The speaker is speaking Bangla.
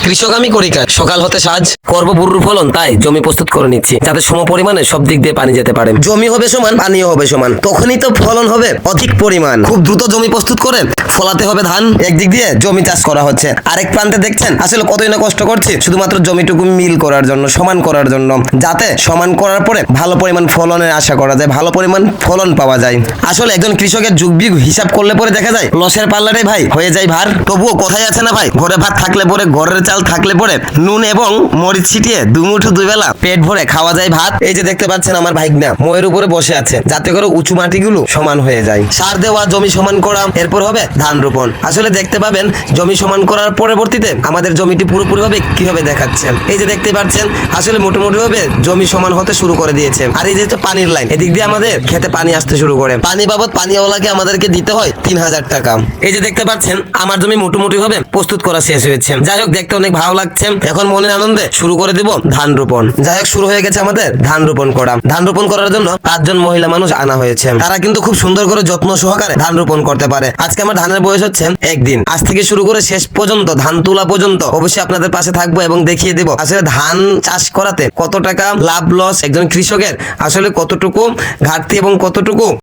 কৃষক আমি করি কাজ, সকাল হতে সাজ করবো বুরুর ফলন, তাই জমি প্রস্তুত করে নিচ্ছি যাতে সম পরিমাণে সব দিক দিয়ে পানি যেতে পারে। জমি হবে সমান, পানিও হবে সমান, তখনই তো ফলন হবে অধিক পরিমাণ। খুব দ্রুত জমি প্রস্তুত করে ফলাতে হবে ধান। একদিক দিয়ে জমি চাষ করা হচ্ছে, আরেক প্রান্তে দেখছেন আসলে কতই না কষ্ট করছি শুধুমাত্র জমিটুকু মিল করার জন্য, সমান করার জন্য, যাতে সমান করার পরে ভালো পরিমাণ ফলনের আশা করা যায়, ভালো পরিমাণ ফলন পাওয়া যায়। আসলে একজন কৃষকের যুগ বিগ হিসাব করলে পরে দেখা যায় লসের পাল্লারে ভাই হয়ে যায় ভার। তবুও কোথায় আছে না ভাই, ঘরে ভাত থাকলে পরে, ঘরের চাল থাকলে পরে নুন এবং মরিচ ছিটিয়ে দুমুঠো দুই বেলা পেট ভরে খাওয়া যায় ভাত। এই যে দেখতে পাচ্ছেন আমার ভাইগনা ময়ের উপরে বসে আছে, যাতে করে উঁচু মাটিগুলো সমান হয়ে যায়। সার দেওয়া, জমি সমান করা, এরপর হবে ধান রোপণ। আসলে দেখতে পাবেন জমি সমান করার পরবর্তীতে আমাদের জমিটি পুরোপুরি ভাবে কিভাবে দেখাচ্ছে। এই যে দেখতে পাচ্ছেন আসলে মোটামুটি ভাবে জমি সমান হতে শুরু করে দিয়েছে। আর এই যে পানির লাইন, এদিক দিয়ে আমাদের খেতে পানি আসতে শুরু করে। পানি বাবদ পানিওয়ালাকে আমাদেরকে দিতে হয় 3000 টাকা। এই যে দেখতে পাচ্ছেন আমার জমি মোটামুটি ভাবে প্রস্তুত করা শেষ হয়েছে। যাই হোক, দেখতে অনেক ভালো লাগছে। এখন মনের আনন্দে শুরু করে দিব ধান রোপণ। যাই হোক, শুরু হয়ে গেছে আমাদের ধান রোপণ করা। ধান রোপণ করার জন্য 5 জন মহিলা মানুষ আনা হয়েছে। তারা কিন্তু খুব সুন্দর করে যত্ন সহকারে ধান রোপণ করতে পারে। আজকে আমার ধানের বয়স হচ্ছে একদিন। আজ থেকে শুরু করে শেষ পর্যন্ত, ধান তোলা পর্যন্ত অবশ্যই আপনাদের পাশে থাকবো এবং দেখিয়ে দেবো আসলে ধান চাষ করাতে কত টাকা লাভ লস একজন কৃষকের, আসলে কতটুকু ঘাটতি এবং কতটুকু